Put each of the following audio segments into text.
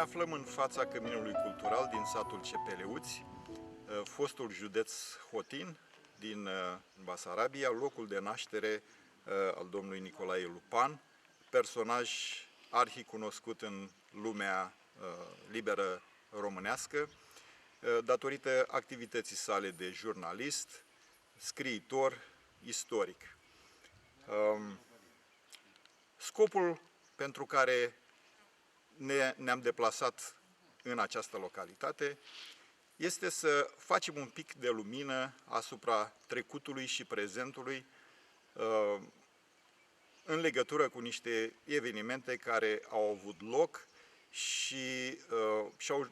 aflăm în fața Căminului Cultural din satul Cepeleuți, fostul județ Hotin din Basarabia, locul de naștere al domnului Nicolae Lupan, personaj arhicunoscut în lumea liberă românească, datorită activității sale de jurnalist, scriitor, istoric. Scopul pentru care ne-am deplasat în această localitate este să facem un pic de lumină asupra trecutului și prezentului în legătură cu niște evenimente care au avut loc și și-au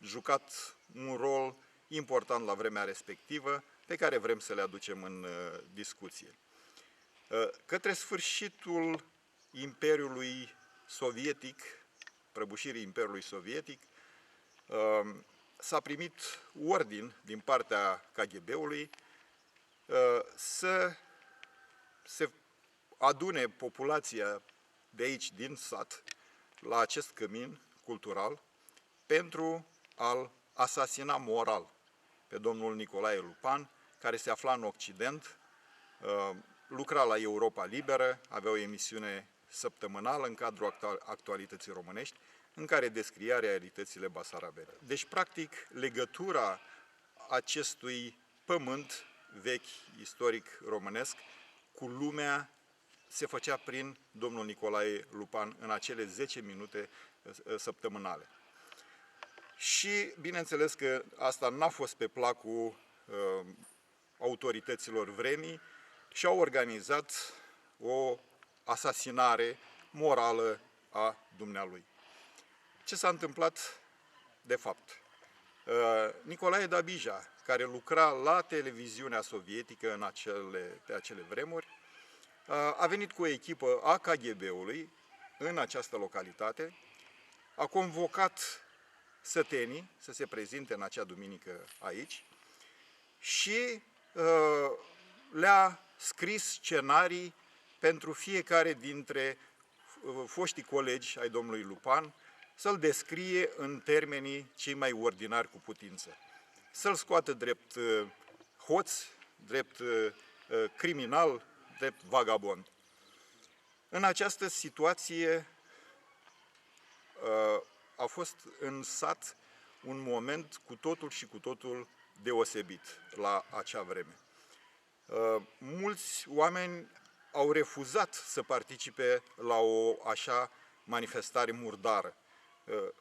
jucat un rol important la vremea respectivă, pe care vrem să le aducem în discuție. Către sfârșitul Imperiului Sovietic, prăbușirii Imperiului Sovietic, s-a primit ordin din partea KGB-ului să se adune populația de aici, din sat, la acest cămin cultural, pentru a-l asasina moral pe domnul Nicolae Lupan, care se afla în Occident, lucra la Europa Liberă, avea o emisiune săptămânală în cadrul Actualității Românești, în care descria realitățile basarabene. Deci, practic, legătura acestui pământ vechi, istoric românesc, cu lumea se făcea prin domnul Nicolae Lupan în acele 10 minute săptămânale. Și, bineînțeles că asta n-a fost pe placul autorităților vremii și au organizat o asasinare morală a dumnealui. Ce s-a întâmplat de fapt? Nicolae Dabija, care lucra la televiziunea sovietică pe acele vremuri, a venit cu o echipă a KGB-ului în această localitate, a convocat sătenii să se prezinte în acea duminică aici și le-a scris scenarii pentru fiecare dintre foștii colegi ai domnului Lupan, să-l descrie în termenii cei mai ordinari cu putință. Să-l scoată drept hoț, drept criminal, drept vagabond. În această situație a fost în sat un moment cu totul și cu totul deosebit la acea vreme. Mulți oameni au refuzat să participe la o așa manifestare murdară,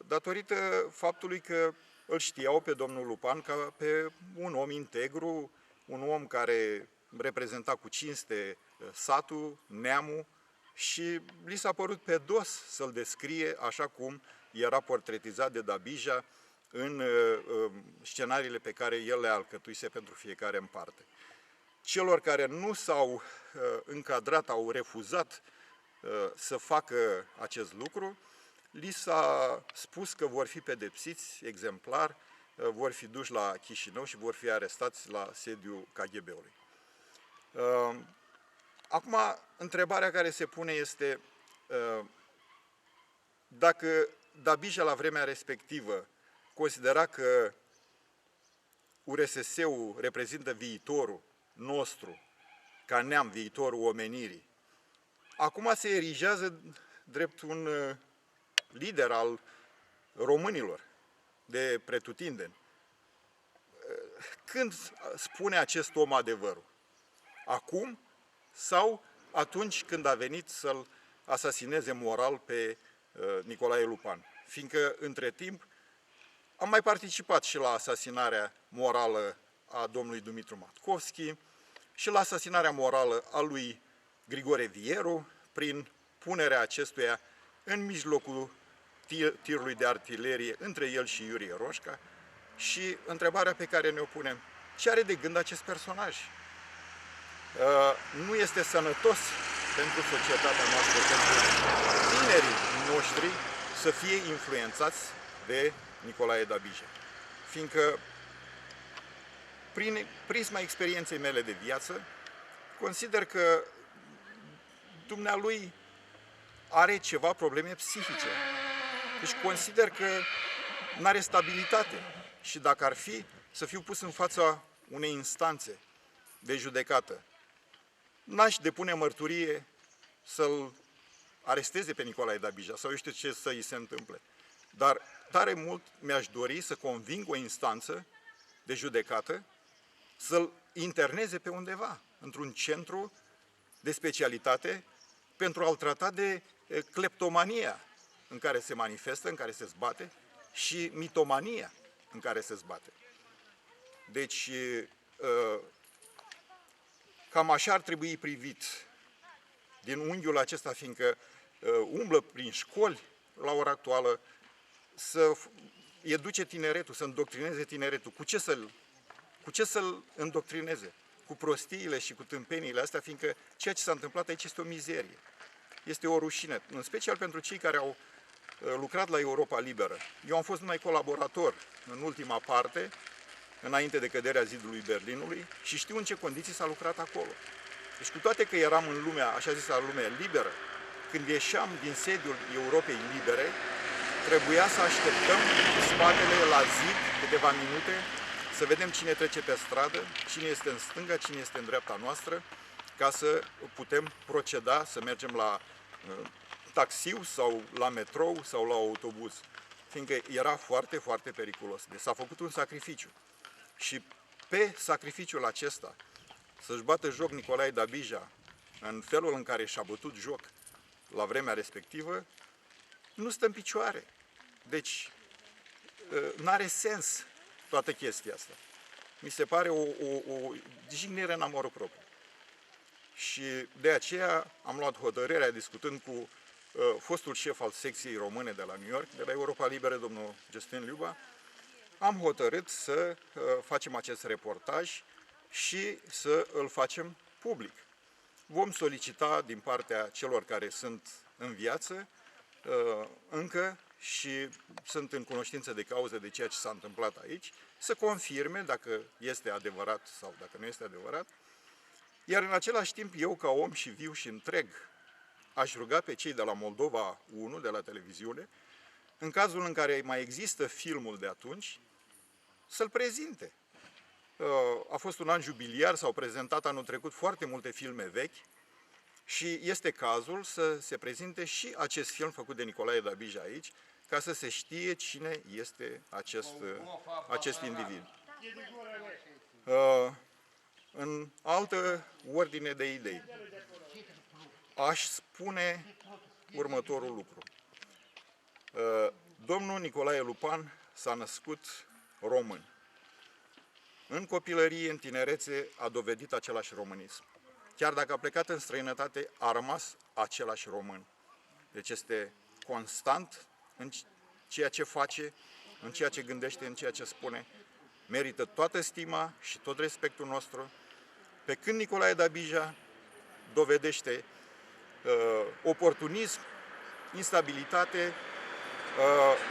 datorită faptului că îl știau pe domnul Lupan ca pe un om integru, un om care reprezenta cu cinste satul, neamul, și li s-a părut pe dos să-l descrie așa cum era portretizat de Dabija în scenariile pe care el le alcătuise pentru fiecare în parte. Celor care nu s-au încadrat, au refuzat să facă acest lucru, li s-a spus că vor fi pedepsiți exemplar, vor fi duși la Chișinău și vor fi arestați la sediul KGB-ului. Acum, întrebarea care se pune este dacă Dabija la vremea respectivă considera că URSS-ul reprezintă viitorul nostru, ca neam, viitorul omenirii, acum se erigează drept un lider al românilor de pretutindeni. Când spune acest om adevărul? Acum sau atunci când a venit să-l asasineze moral pe Nicolae Lupan? Fiindcă, între timp, am mai participat și la asasinarea morală a domnului Dumitru Matkovski și la asasinarea morală a lui Grigore Vieru, prin punerea acestuia în mijlocul tirului de artilerie între el și Iurie Roșca. Și întrebarea pe care ne-o punem: ce are de gând acest personaj? Nu este sănătos pentru societatea noastră, pentru tinerii noștri, să fie influențați de Nicolae Dabija. Fiindcă, prin prisma experienței mele de viață, consider că dumnealui are ceva probleme psihice. Deci consider că nu are stabilitate și dacă ar fi să fiu pus în fața unei instanțe de judecată, n-aș depune mărturie să-l aresteze pe Nicolae Dabija sau eu știu ce să îi se întâmple. Dar tare mult mi-aș dori să conving o instanță de judecată să-l interneze pe undeva, într-un centru de specialitate, pentru a-l trata de cleptomania în care se manifestă, în care se zbate, și mitomania în care se zbate. Deci, cam așa ar trebui privit din unghiul acesta, fiindcă umblă prin școli la ora actuală să educe tineretul, să îndoctrineze tineretul. Cu ce să-l îndoctrineze? Cu prostiile și cu tâmpeniile astea, fiindcă ceea ce s-a întâmplat aici este o mizerie. Este o rușine, în special pentru cei care au lucrat la Europa Liberă. Eu am fost numai colaborator în ultima parte, înainte de căderea zidului Berlinului, și știu în ce condiții s-a lucrat acolo. Deci cu toate că eram în lumea, așa zisă, lumea liberă, când ieșeam din sediul Europei Libere, trebuia să așteptăm spatele la zid câteva minute, să vedem cine trece pe stradă, cine este în stânga, cine este în dreapta noastră, ca să putem proceda, să mergem la taxiu sau la metrou sau la autobuz, fiindcă era foarte, foarte periculos. Deci s-a făcut un sacrificiu. Și pe sacrificiul acesta, să-și bată joc Nicolae Dabija în felul în care și-a bătut joc la vremea respectivă, nu stă în picioare. Deci, n-are sens toată chestia asta. Mi se pare o jignire în amorul propriu. Și de aceea am luat hotărârea, discutând cu fostul șef al secției române de la New York, de la Europa Liberă, domnul Justin Liuba, am hotărât să facem acest reportaj și să îl facem public. Vom solicita din partea celor care sunt în viață încă și sunt în cunoștință de cauză de ceea ce s-a întâmplat aici, să confirme dacă este adevărat sau dacă nu este adevărat. Iar în același timp, eu ca om și viu și întreg, aș ruga pe cei de la Moldova 1, de la televiziune, în cazul în care mai există filmul de atunci, să-l prezinte. A fost un an jubiliar, s-au prezentat anul trecut foarte multe filme vechi și este cazul să se prezinte și acest film făcut de Nicolae Dabija aici, ca să se știe cine este acest individ. În altă ordine de idei, aș spune următorul lucru. Domnul Nicolae Lupan s-a născut român. În copilărie, în tinerețe, a dovedit același românism. Chiar dacă a plecat în străinătate, a rămas același român. Deci este constant în ceea ce face, în ceea ce gândește, în ceea ce spune. Merită toată stima și tot respectul nostru, pe când Nicolae Dabija dovedește oportunism, instabilitate,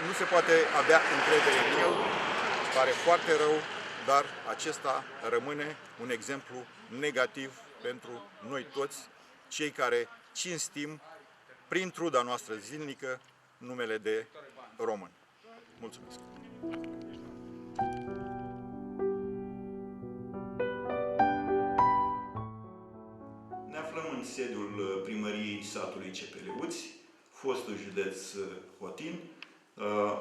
nu se poate avea încredere în el, pare foarte rău, dar acesta rămâne un exemplu negativ pentru noi toți, cei care cinstim, prin truda noastră zilnică, numele de român. Mulțumesc! Ne aflăm în sediul primăriei satului Cepeleuți, fostul județ Hotin,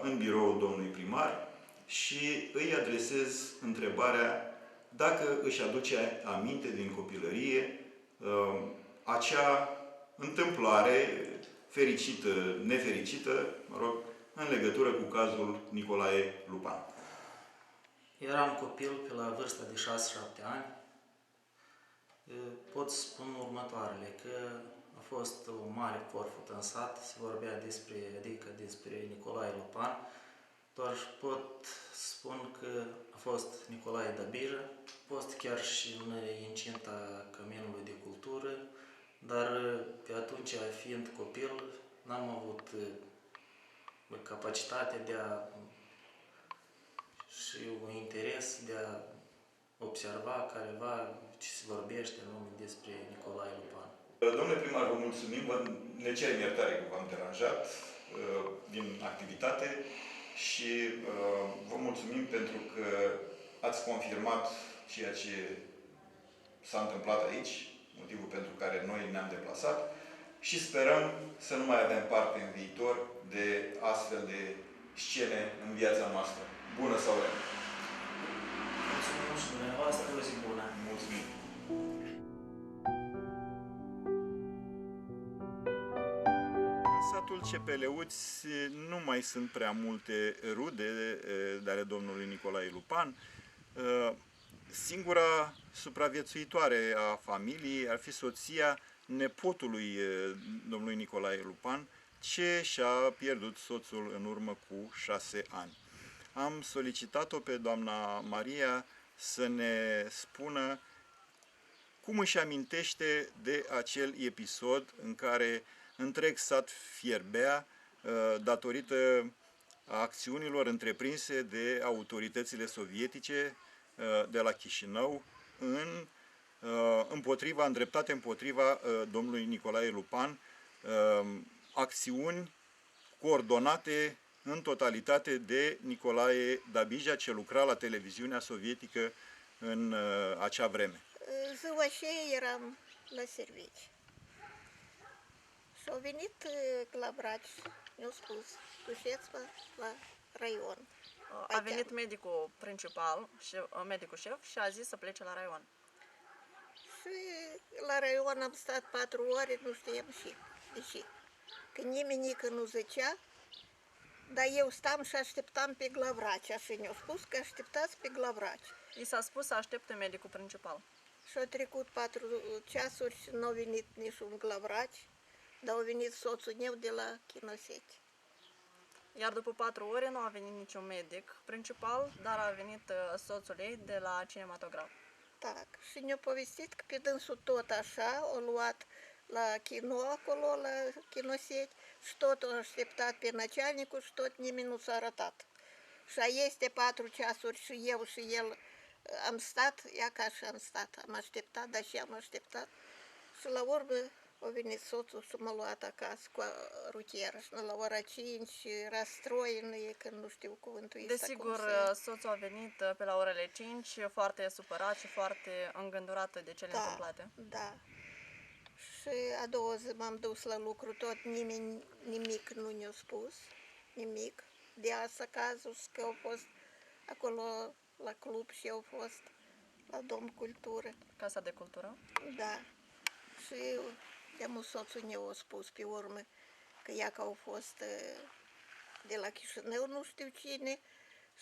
în biroul domnului primar, și îi adresez întrebarea dacă își aduce aminte din copilărie acea întâmplare fericită, nefericită, mă rog, în legătură cu cazul Nicolae Lupan. Eram copil pe la vârsta de 6-7 ani. Pot spun următoarele, că a fost o mare forfă în sat, se vorbea despre Nicolae Lupan. Doar pot spun că a fost Nicolae Dabija, a fost chiar și în incinta Căminului de Cultură, dar pe atunci, fiind copil, n-am avut capacitatea de a și un interes de a observa careva ce se vorbește în lume despre Nicolae Lupan. Domnule primar, vă mulțumim, ne cerem iertare că v-am deranjat. din activitate și vă mulțumim pentru că ați confirmat ceea ce s-a întâmplat aici, motivul pentru care noi ne-am deplasat și sperăm să nu mai avem parte în viitor de astfel de scene în viața noastră. Bună sau rea! Mulțumim și dumneavoastră, o zi bună! Mulțumim! În satul Cepeleuți nu mai sunt prea multe rude de ale domnului Nicolae Lupan. Singura supraviețuitoare a familiei ar fi soția nepotului domnului Nicolae Lupan, ce și-a pierdut soțul în urmă cu 6 ani. Am solicitat-o pe doamna Maria să ne spună cum își amintește de acel episod în care întreg sat fierbea datorită acțiunilor întreprinse de autoritățile sovietice de la Chișinău îndreptate împotriva domnului Nicolae Lupan, acțiuni coordonate în totalitate de Nicolae Dabija, ce lucra la televiziunea sovietică în acea vreme. Ziua aceea eram la servici. Și au venit la Braci, mi-au spus, duceți-vă la raion. A venit medicul principal, medicul șef, și a zis să plece la raion. Și la raion am stat 4 ore, nu știam și de ce. Că nimeni nică nu zicea, dar eu stam și așteptam pe Glavraci, așa ne-au spus că așteptați pe Glavraci. I s-a spus să aștepte medicul principal. Și au trecut 4 ceasuri și nu a venit niciun Glavraci, dar a venit soțul meu de la Chinoseti. Iar după 4 ore nu a venit niciun medic principal, dar a venit soțul ei de la cinematograf. Tak. Și ne-a povestit că pe dânsul tot așa, o luat la kino acolo, la Chinoseti, și tot a așteptat pe начальnicul și tot nimeni nu s-a arătat. Și este 4 ceasuri și eu și el am stat, ia ca și am stat, am așteptat, dar și am așteptat. Și la urmă a venit soțul și m-a luat acasă cu rutieră și la ora 5 rastroienă, că nu știu cuvântul ăsta. Desigur, soțul a venit pe la orele 5, foarte supărat și foarte îngândurat de cele întâmplate. Da. Și a doua zi m-am dus la lucru, tot nimeni nimic nu ne-a spus, nimic. De asta cazul că au fost acolo la club și au fost la Dom Cultură. Casa de Cultură? Da. Și de-amul soțul ne-a spus pe urmă că ea că au fost de la Chișinău, nu știu cine,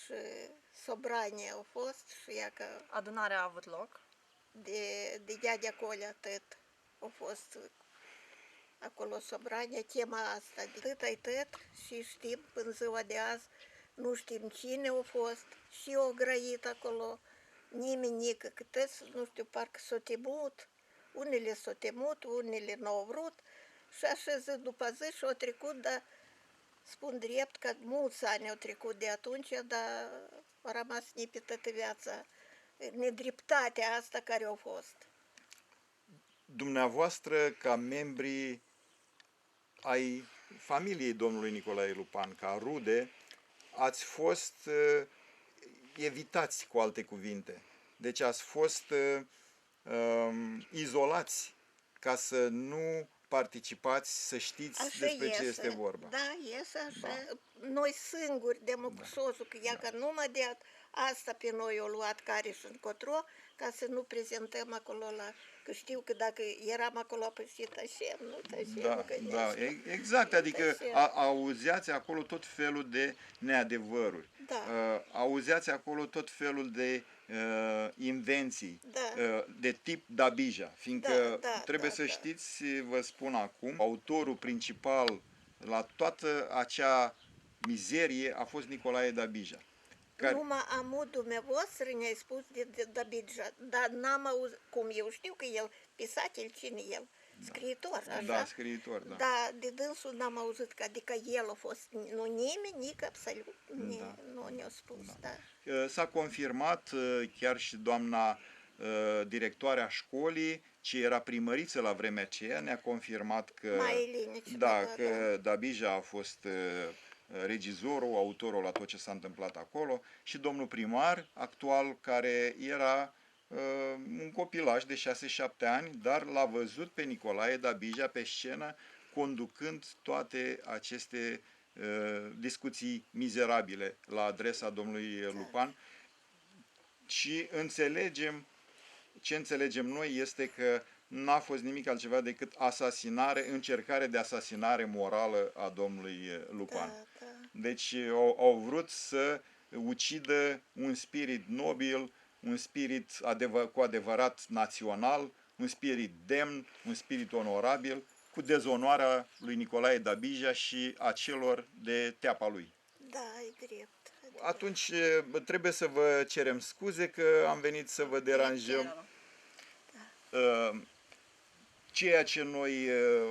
și sobranie au fost și ea că Adunarea a avut loc. de Dea Colea tăt au fost acolo sobranie, tema asta de tăt și știm până ziua de azi, nu știm cine a fost și o grăit acolo, nimeni nică câteți, nu știu, parcă s-o temut, unele s-o temut, unele n-au vrut și așa zi după zi și-au trecut, dar spun drept că mulți ani au trecut de atunci, dar a rămas nepetată viața, nedreptatea asta care a fost. Dumneavoastră, ca membri ai familiei domnului Nicolae Lupan, ca rude, ați fost evitați, cu alte cuvinte. Deci ați fost izolați ca să nu participați, să știți Așa despre ce iese. este vorba. Da, iese așa. Da. Noi singuri, de cu soțul, că ea că nu mă dea, asta pe noi o luat care și încotro, ca să nu prezentăm acolo la... Că știu că dacă eram acolo, păi tășem, nu tășem, Da, că da, ești. exact, adică Tășem. auzeați acolo tot felul de neadevăruri, Da. auzeați acolo tot felul de invenții, Da. de tip Dabija, fiindcă trebuie să da. știți, vă spun acum, autorul principal la toată acea mizerie a fost Nicolae Dabija. Numai amul dumneavoastră ne-ai spus de Dabija, dar n-am auzit, cum eu știu că el, pisatel, cine el? Scriitor, așa? Da, scriitor, da. Dar de dânsul n-am auzit, că adică el a fost, nu nimeni, nici absolut, nu ne-a spus, da. S-a confirmat, chiar și doamna directoarea școlii, ce era primăriță la vremea aceea, ne-a confirmat că, Mai da, că Dabija a fost regizorul, autorul la tot ce s-a întâmplat acolo, și domnul primar actual, care era un copilaj de 6-7 ani, dar l-a văzut pe Nicolae Dabija pe scenă conducând toate aceste discuții mizerabile la adresa domnului Lupan. Și ce înțelegem noi este că n-a fost nimic altceva decât încercare de asasinare morală a domnului Lupan. Deci au vrut să ucidă un spirit nobil, un spirit cu adevărat național, un spirit demn, un spirit onorabil, cu dezonoarea lui Nicolae Dabija și a celor de teapa lui. Da, e drept. Atunci trebuie să vă cerem scuze că am venit să vă deranjăm. Ceea ce noi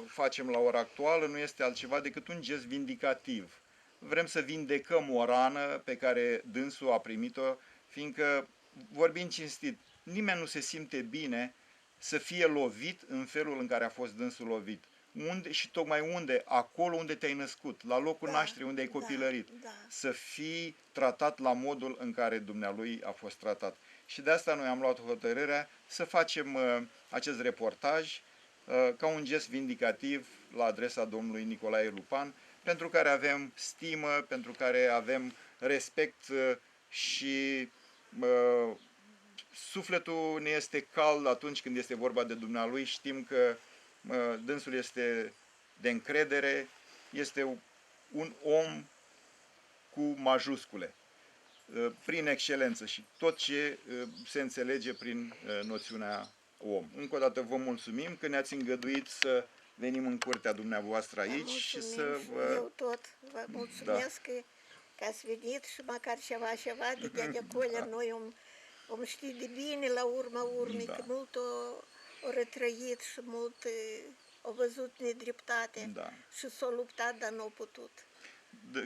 facem la ora actuală nu este altceva decât un gest vindicativ. Vrem să vindecăm o rană pe care dânsul a primit-o, fiindcă, vorbind cinstit, nimeni nu se simte bine să fie lovit în felul în care a fost dânsul lovit. Unde, și tocmai unde? Acolo unde te-ai născut, la locul nașterii, unde ai copilărit. Să fii tratat la modul în care dumnealui a fost tratat. Și de asta noi am luat hotărârea să facem acest reportaj ca un gest vindicativ la adresa domnului Nicolae Lupan, pentru care avem stimă, pentru care avem respect și sufletul ne este cald atunci când este vorba de dumnealui. Știm că dânsul este de încredere, este un om cu majuscule, prin excelență, și tot ce se înțelege prin noțiunea om. Încă o dată vă mulțumim că ne-ați îngăduit să venim în curtea dumneavoastră aici și să vă... Eu tot vă mulțumesc că ați venit și măcar ceva de Dea Colea. Noi om ști de bine la urma urmei, că mult o retrăit și mult au văzut nedreptate și s-au luptat, dar nu au putut.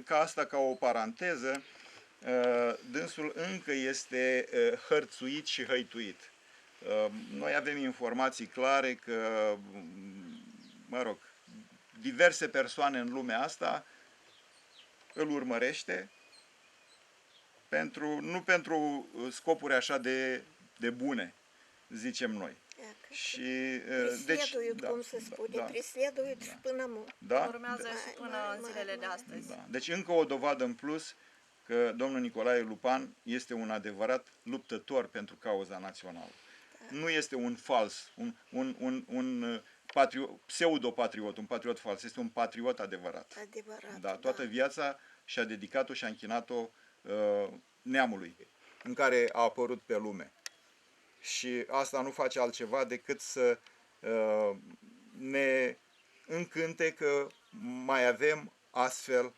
Ca asta, ca o paranteză, dânsul încă este hărțuit și hăituit. Noi avem informații clare că, mă rog, diverse persoane în lumea asta îl urmărește nu pentru scopuri așa de bune, zicem noi. Și presleduit, cum se spune, presleduit și până mult. Urmează și până în zilele de astăzi. Deci încă o dovadă în plus că domnul Nicolae Lupan este un adevărat luptător pentru cauza națională. Nu este un fals, un pseudo-patriot, un patriot fals, este un patriot adevărat. Toată viața și-a dedicat-o și-a închinat-o neamului în care a apărut pe lume. Și asta nu face altceva decât să ne încânte că mai avem astfel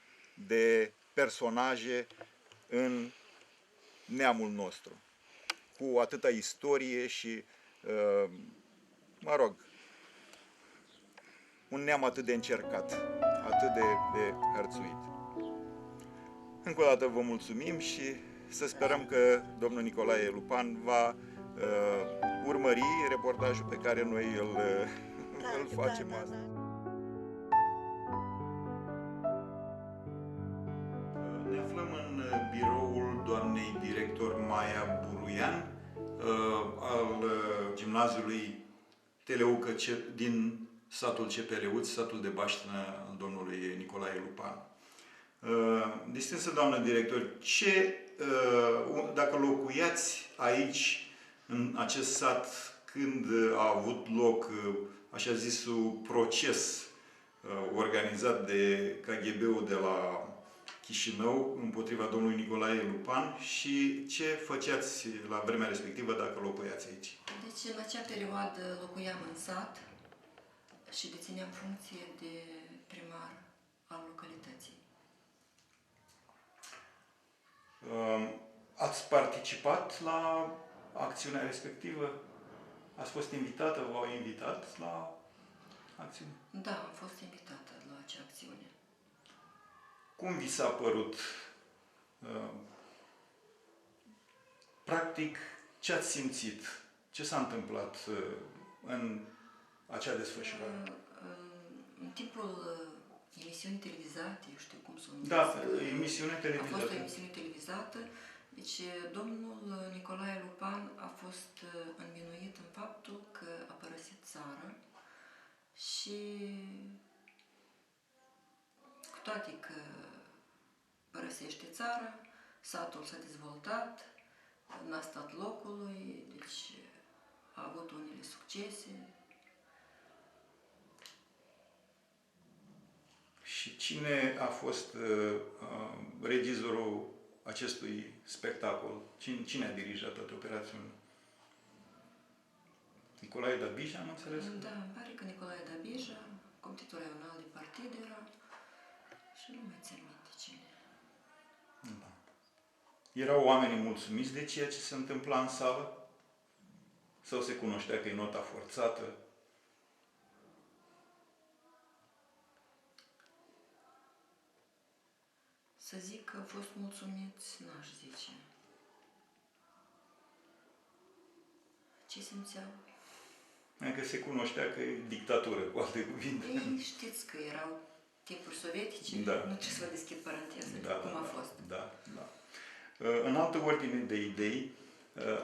de personaje în neamul nostru, cu atâta istorie și, mă rog, un neam atât de încercat, atât de hărțuit. Încă o dată vă mulțumim și să sperăm că domnul Nicolae Lupan va urmări reportajul pe care noi îl facem azi. Ne aflăm în biroul doamnei director Maia Buruian al gimnaziului Teleucă din satul Cepeleuți, satul de baștină al domnului Nicolae Lupan. Distinsă doamnă director, dacă locuiați aici, în acest sat, când a avut loc așa zisul proces organizat de KGB-ul de la Chișinău împotriva domnului Nicolae Lupan, și ce făceați la vremea respectivă dacă locuiați aici? Deci în acea perioadă locuiam în sat și dețineam funcție de primar al localității. Ați participat la acțiunea respectivă? Ați fost invitată, v-au invitat la acțiune? Da, am fost invitată la acea acțiune. Cum vi s-a părut? Practic, ce ați simțit? Ce s-a întâmplat în acea desfășurare? În timpul emisiunii televizate, eu știu cum să o numesc. Da, emisiune A televizată. fost o emisiune televizată. Deci, domnul Nicolae Lupan a fost învinuit în faptul că a părăsit țara și cu toate că părăsește țara, satul s-a dezvoltat, n-a stat locului, deci a avut unele succese. Și cine a fost regizorul acestui spectacol? Cine a dirijat toată operațiunea? Nicolae Dabija, am înțeles? Da, îmi pare că Nicolae Dabija, comitetul regional de partid era și nu mai țin minte cine. Da. Erau oamenii mulțumiți de ceea ce se întâmpla în sală? Sau se cunoștea că e nota forțată? Să zic că au fost mulțumiți, n-aș zice. Ce simțeau? Adică se cunoștea că e dictatură, cu alte cuvinte. Ei știți că erau timpuri sovietice, Da. nu trebuie să vă deschid paranteză, cum a fost. Da, da. În altă ordine de idei,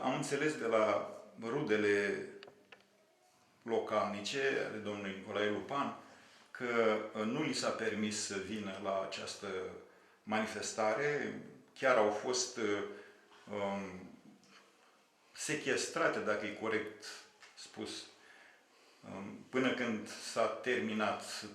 am înțeles de la rudele localnice ale domnului Nicolae Lupan că nu li s-a permis să vină la această manifestare, chiar au fost sechestrate, dacă e corect spus, până când s-a terminat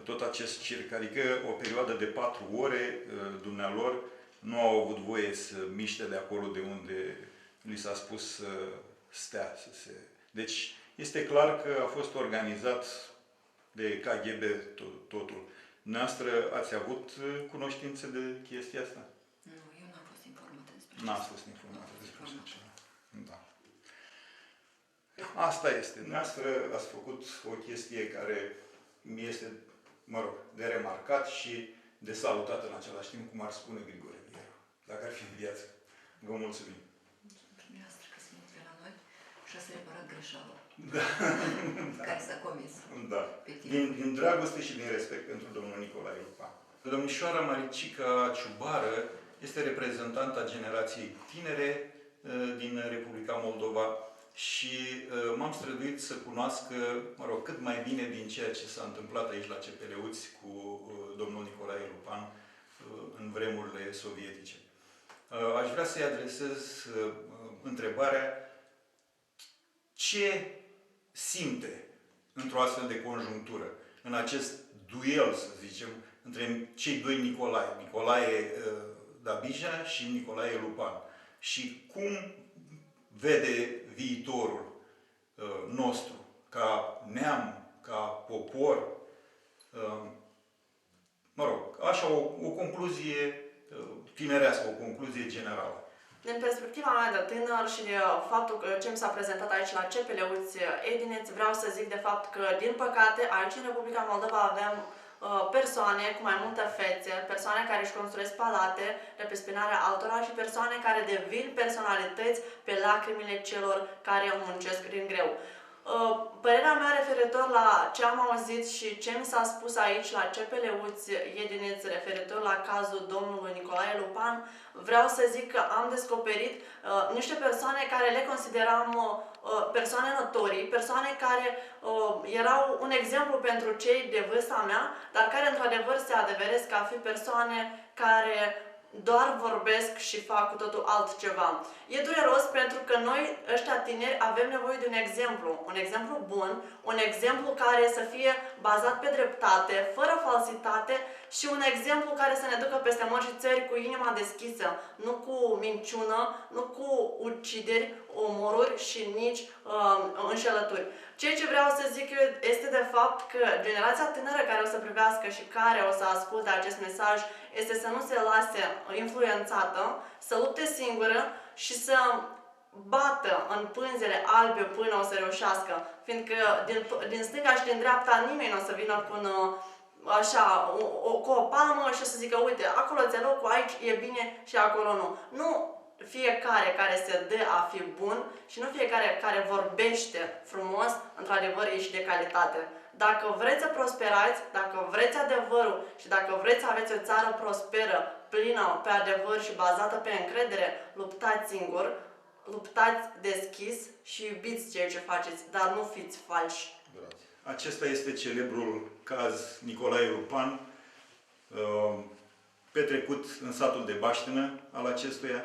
tot acest circ, adică o perioadă de 4 ore, dumnealor nu au avut voie să miște de acolo de unde li s-a spus să stea. Deci este clar că a fost organizat de KGB totul. Noastră ați avut cunoștință de chestia asta? Nu, eu n-am fost informată despre N-ați fost informată despre așa ceva. Da. Asta este. Noastră ați făcut o chestie care mi este, mă rog, de remarcat și de salutat în același timp, cum ar spune Grigore Vieru, dacă ar fi în viață. Vă mulțumim. dumneavoastră că sunteți pe la noi și ați reparat greșeala Da. care s-a comis. Da. Pe tine. Din dragoste și din respect pentru domnul Nicolae Lupan. Domnișoara Maricica Ciubară este reprezentanta generației tinere din Republica Moldova și m-am străduit să cunoască, mă rog, cât mai bine din ceea ce s-a întâmplat aici la CPL-uți cu domnul Nicolae Lupan în vremurile sovietice. Aș vrea să-i adresez întrebarea: ce simte într-o astfel de conjunctură, în acest duel, să zicem, între cei doi Nicolae, Nicolae Dabija și Nicolae Lupan? Și cum vede viitorul nostru, ca neam, ca popor? Mă rog, așa o concluzie tinerească, o concluzie generală. Din perspectiva mea de tânăr și de faptul că ce mi s-a prezentat aici la CPL-uți Edineț, vreau să zic de fapt că, din păcate, aici în Republica Moldova avem persoane cu mai multe fețe, persoane care își construiesc palate de pe spinarea altora și persoane care devin personalități pe lacrimile celor care muncesc din greu. Părerea mea referitor la ce am auzit și ce mi s-a spus aici la CPL-uți Edineț referitor la cazul domnului Nicolae Lupan, vreau să zic că am descoperit niște persoane care le consideram persoane notorii, persoane care erau un exemplu pentru cei de vârsta mea, dar care într-adevăr se adeveresc a fi persoane care doar vorbesc și fac cu totul altceva. E dureros pentru că noi, ăștia tineri, avem nevoie de un exemplu bun, un exemplu care să fie bazat pe dreptate, fără falsitate și un exemplu care să ne ducă peste mări și țări cu inima deschisă, nu cu minciună, nu cu ucideri, omoruri și nici înșelături. Ceea ce vreau să zic eu este de fapt că generația tânără care o să privească și care o să asculte acest mesaj este să nu se lase influențată, să lupte singură și să bată în pânzele albe până o să reușească. Fiindcă din stânga și din dreapta nimeni nu o să vină cu cu o palmă și să zică: uite, acolo ți-e locul, aici e bine și acolo nu. Nu! fiecare care se dă a fi bun și nu fiecare care vorbește frumos, într-adevăr ești de calitate. Dacă vreți să prosperați, dacă vreți adevărul și dacă vreți să aveți o țară prosperă, plină pe adevăr și bazată pe încredere, luptați singur, luptați deschis și iubiți ceea ce faceți, dar nu fiți falși. Acesta este celebrul caz Nicolae Lupan, petrecut în satul de Baștină al acestuia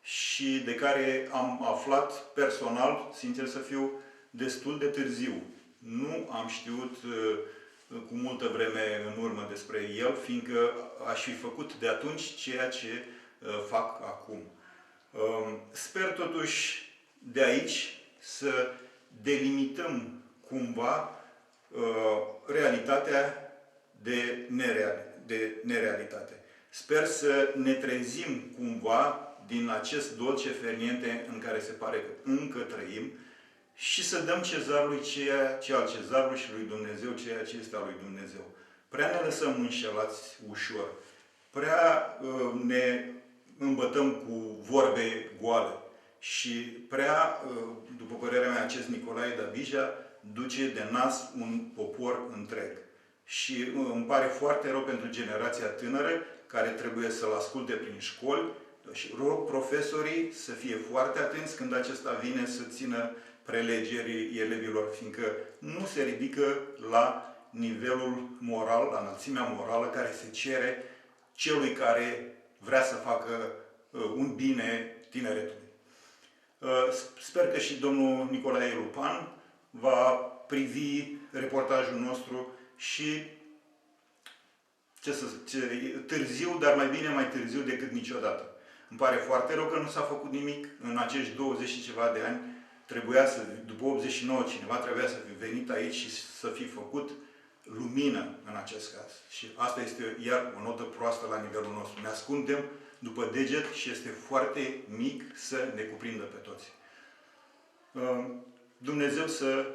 și de care am aflat personal, sincer să fiu, destul de târziu. Nu am știut cu multă vreme în urmă despre el, fiindcă aș fi făcut de atunci ceea ce fac acum. Sper totuși de aici să delimităm cumva realitatea de nerealitate. Sper să ne trezim cumva din acest dolce ferniente în care se pare că încă trăim și să dăm cezarului ceea ce al cezarului și lui Dumnezeu ceea ce este al lui Dumnezeu. Prea ne lăsăm înșelați ușor. Prea ne îmbătăm cu vorbe goale. Și prea, după părerea mea, acest Nicolae Dabija duce de nas un popor întreg. Și îmi pare foarte rău pentru generația tânără care trebuie să-l asculte prin școli și rog profesorii să fie foarte atenți când acesta vine să țină prelegerii elevilor, fiindcă nu se ridică la nivelul moral, la înălțimea morală care se cere celui care vrea să facă un bine tineretului. Sper că și domnul Nicolae Lupan va privi reportajul nostru și târziu, dar mai bine mai târziu decât niciodată. Îmi pare foarte rău că nu s-a făcut nimic în acești 20 și ceva de ani. Trebuia să, după 89, cineva trebuia să fi venit aici și să fi făcut lumină în acest caz. Și asta este iar o notă proastă la nivelul nostru. Ne ascundem după deget și este foarte mic să ne cuprindă pe toți. Dumnezeu să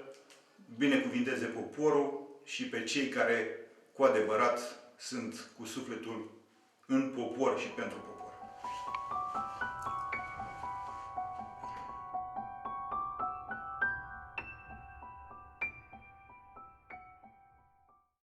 binecuvinteze poporul și pe cei care cu adevărat sunt cu sufletul în popor și pentru popor.